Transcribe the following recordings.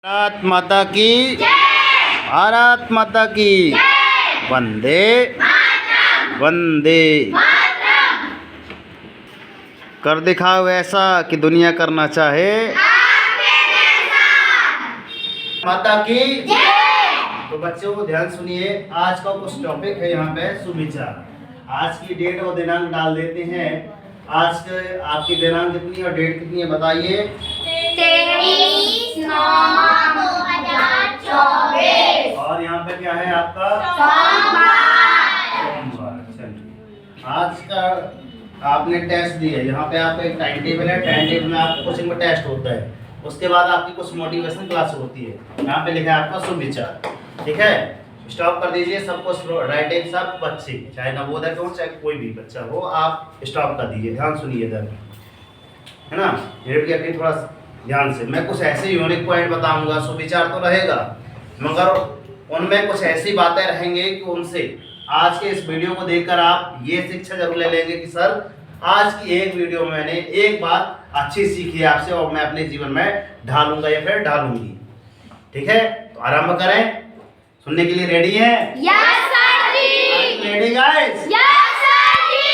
भारत माता की भारत माता की वंदे वंदे। कर दिखाओ ऐसा कि दुनिया करना चाहे माता की। तो बच्चों को ध्यान सुनिए, आज का कुछ टॉपिक है यहाँ पे सुविचार। आज की डेट और दिनांक डाल देते हैं। आज के आपकी दिनांक कितनी और डेट कितनी है बताइए। 23/9/2024। और यहाँ पे क्या है आपका सोमवार। चलिए, आज का आपने टेस्ट दिया। यहाँ पे आपका एक टाइम टेबल है। टाइम टेबल में आपका कोचिंग में टेस्ट होता है, उसके बाद आपकी कुछ मोटिवेशन क्लास होती है। यहाँ पे लिखा है आपका सुविचार। ठीक है, स्टॉप कर दीजिए सबको। राइटिंग सब बच्चे, चाहे नवोदय के हो चाहे कोई भी बच्चा हो, आप स्टॉप कर दीजिए। ध्यान सुनिए इधर, है ना। रेड के थोड़ा ध्यान से मैं कुछ ऐसे यूनिक पॉइंट बताऊंगा। सुविचार तो रहेगा, मगर उनमें कुछ ऐसी बातें रहेंगे कि उनसे आज के इस वीडियो को देखकर आप ये शिक्षा जरूर ले लेंगे कि सर आज की एक वीडियो में मैंने एक बात अच्छी सीखी है आपसे और मैं अपने जीवन में ढालूंगा या फिर ढालूंगी। ठीक है, तो आरंभ करें। सुनने के लिए रेडी हैं? Yes sir ji. Ready guys? Yes sir ji.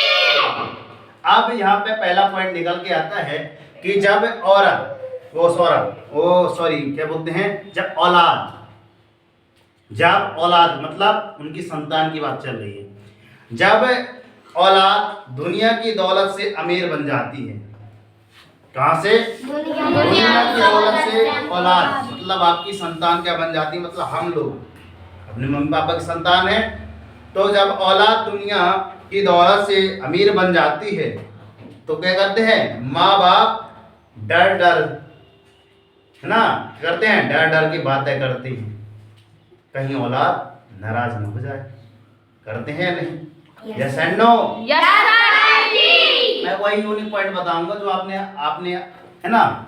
अब यहाँ पे पहला पॉइंट निकल के आता है कि जब औरत क्या बोलते हैं, जब औलाद मतलब उनकी संतान की बात चल रही है। जब औलाद दुनिया की दौलत से अमीर बन जाती है। कहाँ से? दुनिया की दौलत से औलाद मतलब आपकी संतान क्या बन जाती है, मतलब हम लोग अपने मम्मी पापा की संतान है। तो जब औलाद दुनिया की दौलत से अमीर बन जाती है तो क्या करते हैं, माँ बाप डर डर, है ना, करते हैं डर डर की बातें करती हैं, कहीं औलाद नाराज न हो जाए। करते हैं नहीं? Yes and no? Yes sir ji. मैं वही यूनिक पॉइंट बताऊंगा जो आपने है ना,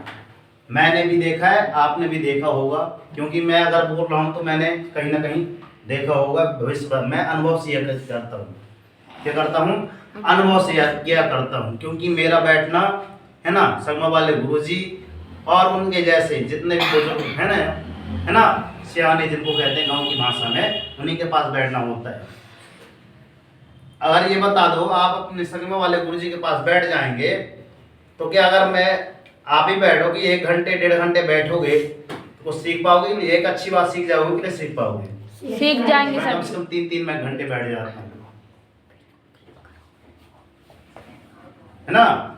मैंने भी देखा है, आपने भी देखा होगा। क्योंकि मैं अगर बोल रहा हूँ तो मैंने कहीं ना कहीं देखा होगा। भविष्य पर मैं अनुभव शेयर करता हूँ। क्या करता हूँ? अनुभव शेयर किया करता हूँ। क्योंकि मेरा बैठना है ना, संगमा वाले गुरुजी और उनके जैसे जितने भी बुजुर्ग है ना, सियाने जिनको कहते हैं गांव की भाषा में, उन्हीं के पास बैठना होता है। अगर ये बता दो, आप अपने संगमा वाले गुरुजी के पास बैठ जाएंगे तो क्या अगर आप ही बैठोगे 1 घंटे 1.5 घंटे बैठोगे तो कुछ सीख पाओगे नहीं? एक अच्छी बात सीख जाओगे कि नहीं सीख पाओगे? सीख जाएंगे मैं कम सर। से कम 3-3 मैं घंटे बैठ जाता हूँ, है ना।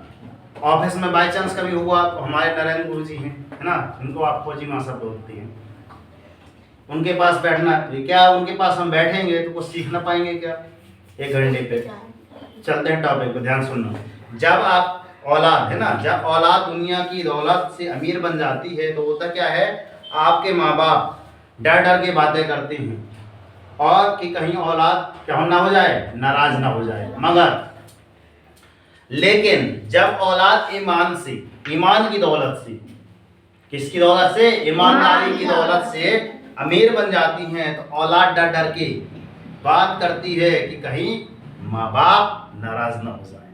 ऑफिस में बाई चांस कभी हुआ तो हमारे नरेंद्र गुरु जी हैं, है ना, उनको आप फौजी मासा बोलते हैं, उनके पास बैठना। क्या उनके पास हम बैठेंगे तो कुछ सीख ना पाएंगे क्या 1 घंटे पे? चलते हैं टॉपिक पे, ध्यान सुनना। जब आप औलाद, है ना, जब औलाद दुनिया की दौलत से अमीर बन जाती है तो होता क्या है, आपके माँ बाप डर डर के बातें करते हैं और कि कहीं औलाद क्या ना हो जाए, नाराज ना हो जाए। मगर लेकिन जब औलाद ईमान की दौलत से, किसकी दौलत से? ईमानदारी की दौलत से अमीर बन जाती हैं तो औलाद डर डर के बात करती है कि कहीं माँ बाप नाराज ना हो जाए।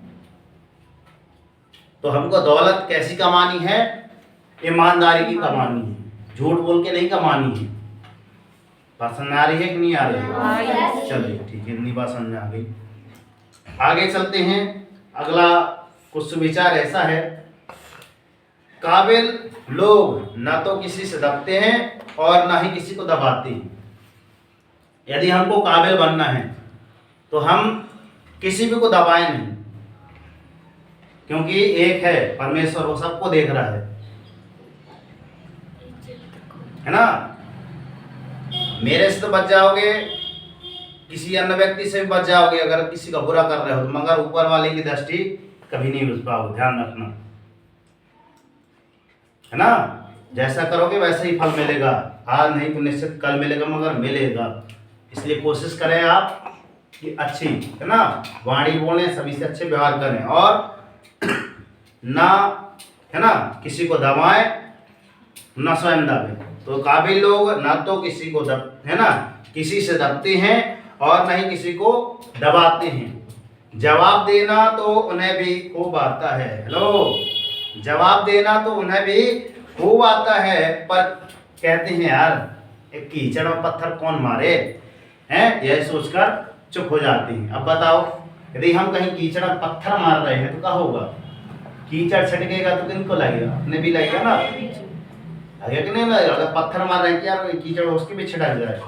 तो हमको दौलत कैसी कमानी है? ईमानदारी की कमानी है, झूठ बोल के नहीं कमानी है। बात समझ आ रही है कि नहीं आ रही है? चलिए ठीक है, इतनी बात समझ आ गई। आगे चलते हैं। अगला कुछ सुविचार ऐसा है, काबिल लोग ना तो किसी से दबते हैं और ना ही किसी को दबाते हैं। यदि हमको काबिल बनना है तो हम किसी भी को दबाएं नहीं, क्योंकि एक है परमेश्वर, वो सबको देख रहा है ना। मेरे से तो बच जाओगे, किसी अन्य व्यक्ति से भी बच जाओगे अगर किसी का बुरा कर रहे हो, मगर ऊपर वाले की दृष्टि कभी नहीं बुझ पाओगे। ध्यान रखना, है ना। जैसा करोगे वैसे ही फल मिलेगा। आज नहीं तो निश्चित कल मिलेगा, मगर मिलेगा। इसलिए कोशिश करें आप कि अच्छी, है ना, वाणी बोलें, सभी से अच्छे व्यवहार करें और ना, है ना, किसी को दबाएं ना स्वयं दबे। तो काबिल लोग ना तो किसी को है ना, किसी से दबते हैं और न ही किसी को दबाते हैं। जवाब देना तो उन्हें भी खूब आता है। हेलो, जवाब देना तो उन्हें भी खूब आता है, पर कहते हैं यार एक कीचड़ और पत्थर कौन मारे हैं, यह सोचकर चुप हो जाते हैं। अब बताओ यदि हम कहीं कीचड़ और पत्थर मार रहे हैं तो क्या होगा? कीचड़ छिटकेगा तो किनको लगेगा? अपने भी लगेगा ना, लगेगा कि नहीं लगेगा? अगर पत्थर मार रहे हैं कि यार कीचड़ उसके भी छिटक जाए,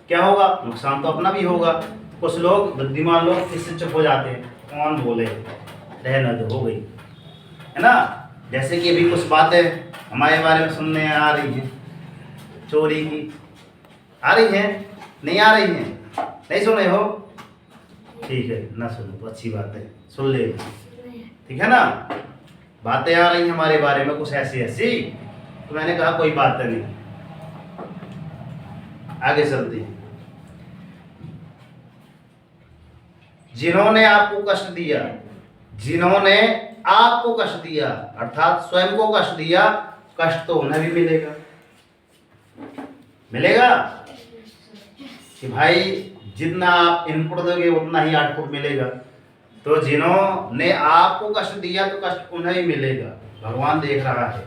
क्या होगा? नुकसान तो अपना भी होगा। कुछ लोग बुद्धिमान लोग इससे चुप हो जाते हैं, कौन बोले, रहना दो, हो गई, है ना। जैसे कि अभी कुछ बातें हमारे बारे में सुनने आ रही हैं, चोरी की आ रही हैं, नहीं आ रही हैं? नहीं सुने हो? ठीक है, ना सुनो तो अच्छी बात है, सुन ले, ठीक है ना। बातें आ रही हैं हमारे बारे में कुछ ऐसी ऐसी, तो मैंने कहा कोई बात नहीं, आगे चलते हैं। जिन्होंने आपको कष्ट दिया, जिन्होंने आपको कष्ट दिया अर्थात स्वयं को कष्ट दिया, कष्ट तो उन्हें भी मिलेगा, मिलेगा कि भाई जितना आप इनपुट दोगे उतना ही आउटपुट मिलेगा। तो जिन्होंने आपको कष्ट दिया तो कष्ट उन्हें ही मिलेगा, भगवान देख रहा है।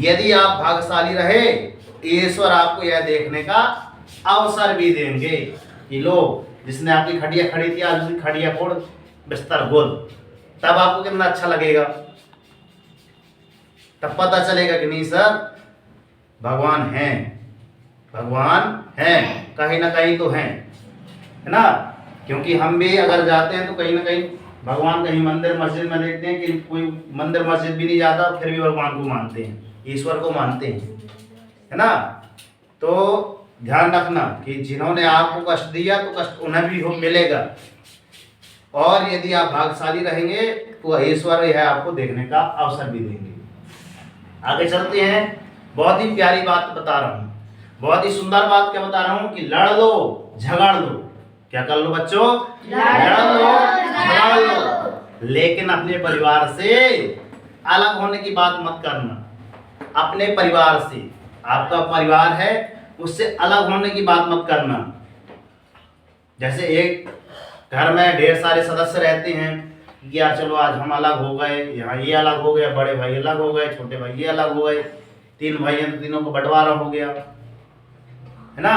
यदि आप भाग्यशाली रहे, ईश्वर आपको यह देखने का अवसर भी देंगे कि लो जिसने आपकी खटिया खड़ी थी आज उसकी खटिया फोड़ बिस्तर गोल, तब आपको कितना अच्छा लगेगा, तब पता चलेगा कि नहीं सर भगवान हैं, भगवान हैं, कहीं ना कहीं तो हैं, है ना। क्योंकि हम भी अगर जाते हैं तो कहीं ना कहीं भगवान कहीं मंदिर मस्जिद में देखते हैं कि कोई मंदिर मस्जिद भी नहीं जाता फिर भी भगवान को मानते हैं, ईश्वर को मानते हैं, है ना। तो ध्यान रखना कि जिन्होंने आपको कष्ट दिया तो कष्ट उन्हें भी हो मिलेगा, और यदि आप भाग्यशाली रहेंगे तो ईश्वर यह आपको देखने का अवसर भी देंगे। आगे चलते हैं, बहुत ही प्यारी बात बता रहा हूँ, बहुत ही सुंदर बात क्या बता रहा हूँ कि लड़ लो झगड़ लो, क्या कर लो बच्चों? लड़ लो झगड़ लो, लेकिन अपने परिवार से अलग होने की बात मत करना। अपने परिवार से, आपका परिवार है उससे अलग होने की बात मत करना। जैसे एक घर में ढेर सारे सदस्य रहते हैं कि यार चलो आज हम अलग हो गए, यहाँ ये अलग हो गया, बड़े भाई अलग हो गए, छोटे भाई ये अलग हो गए, 3 भाई हैं तो तीनों को बंटवारा हो गया, है ना।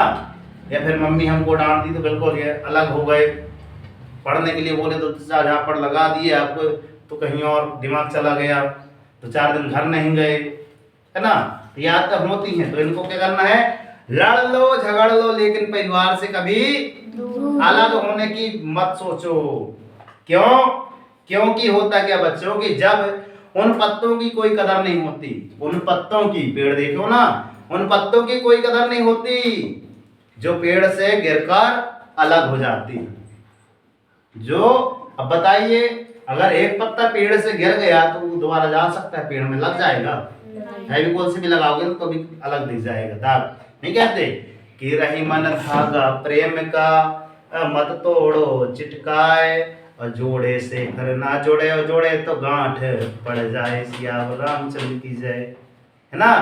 या फिर मम्मी हमको डांट दी तो बिल्कुल ये अलग हो गए, पढ़ने के लिए बोले तो जहाँ पर लगा दिए आपको तो कहीं और दिमाग चला गया, तो 4 दिन घर नहीं गए, है ना। तो याद तब होती हैं, तो इनको क्या करना है? लड़ लो झगड़ लो, लेकिन परिवार से कभी अलग होने की मत सोचो। क्यों? क्योंकि होता क्या बच्चों कि जब उन पत्तों की कोई कदर नहीं होती, उन पत्तों की, पेड़ देखो ना, उन पत्तों की कोई कदर नहीं होती जो पेड़ से गिरकर अलग हो जाती है। जो अब बताइए अगर एक पत्ता पेड़ से गिर गया तो वो दोबारा जा सकता है? पेड़ में लग जाएगा? फेविकोल से भी लगाओगे तो भी अलग दिख जाएगा दाग। नहीं कहते कि रही मन धागा प्रेम का, मत तोड़ो चिटकाए, और जोड़े से घर ना जोड़े, और जोड़े तो गांठ पड़ जाए, सियावर रामचंद्र की जय, है ना।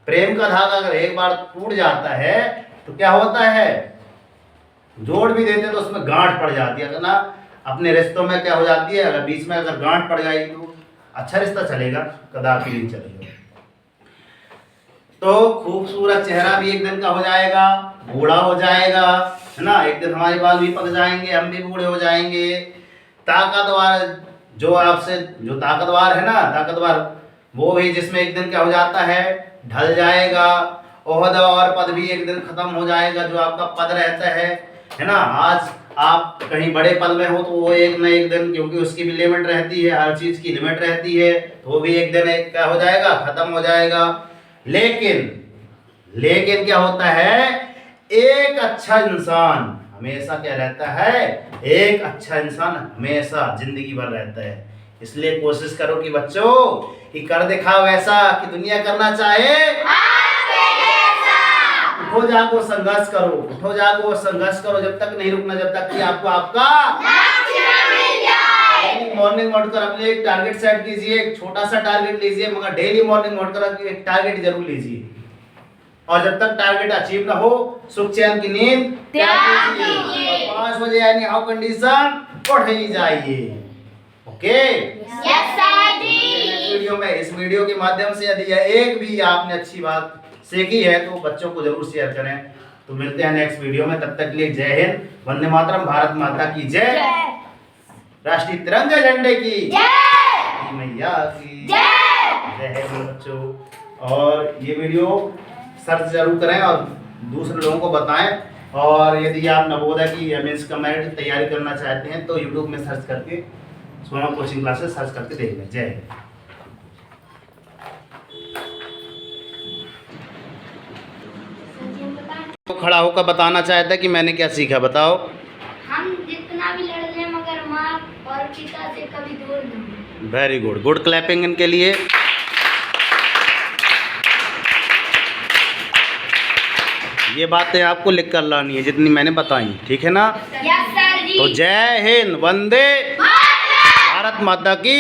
प्रेम का धागा अगर एक बार टूट जाता है तो क्या होता है? जोड़ भी देते तो उसमें गांठ पड़ जाती है ना। अपने रिश्तों में क्या हो जाती है, अगर बीच में अगर गांठ पड़ जाएगी तो अच्छा रिश्ता चलेगा? कदापि नहीं चलेगा। तो खूबसूरत चेहरा भी एक दिन का हो जाएगा, बूढ़ा हो जाएगा, है ना। एक दिन हमारे बाल भी पक जाएंगे, हम भी बूढ़े हो जाएंगे। ताकतवर जो आपसे जो ताकतवर है ना, ताकतवर वो भी जिसमें एक दिन क्या हो जाता है? ढल जाएगा। ओहदा और पद भी एक दिन खत्म हो जाएगा, जो आपका पद रहता है ना। आज आप कहीं बड़े पद में हो तो वो एक न एक दिन, क्योंकि उसकी भी लिमिट रहती है, हर चीज की लिमिट रहती है, तो वो भी एक दिन एक क्या हो जाएगा? खत्म हो जाएगा। लेकिन क्या होता है? एक अच्छा इंसान हमेशा क्या रहता है? एक अच्छा इंसान हमेशा जिंदगी भर रहता है। इसलिए कोशिश करो कि बच्चों कि कर दिखाओ ऐसा कि दुनिया करना चाहे उठो जागो संघर्ष करो, उठो जागो संघर्ष करो, जब तक नहीं रुकना, जब तक कि आपको आपका मॉर्निंग उठकर अपने एक टारगेट सेट कीजिए, एक छोटा सा टारगेट लीजिए, मगर डेली मॉर्निंग उठकर एक टारगेट जरूर लीजिए, और जब तक टारगेट अचीव ना हो सुख चैन की नींद त्याग कीजिए, 5 बजे यानी हाउ कंडीशन उठ ही जाइए। ओके? Yes sir. वीडियो में इस वीडियो के माध्यम से यदि एक भी आपने अच्छी बात सीखी है तो बच्चों को जरूर शेयर करें। तो मिलते हैं नेक्स्ट वीडियो में, तब तक के लिए जय हिंद, वंदे मातरम, भारत माता की जय, राष्ट्रीय तिरंगे झंडे की जय, मैया की जय हिंद बच्चों। और ये वीडियो सर्च जरूर करें और दूसरे लोगों को बताएं। और यदि आप नवोदय की मीन्स कमेंट तैयारी करना चाहते हैं तो यूट्यूब में सर्च करके सोमा कोचिंग क्लासेस सर्च करके देख लें। जय हिंद। तो खड़ा होकर बताना चाहता है कि मैंने क्या सीखा, बताओ। हम जितना भी लड़ लें मगर माँ और पिता से कभी दूर नहीं। वेरी गुड, गुड क्लैपिंग इनके लिए। ये बातें आपको लिख कर लानी है जितनी मैंने बताई, ठीक है ना। यस सर जी। तो जय हिंद, वंदे भारत माता की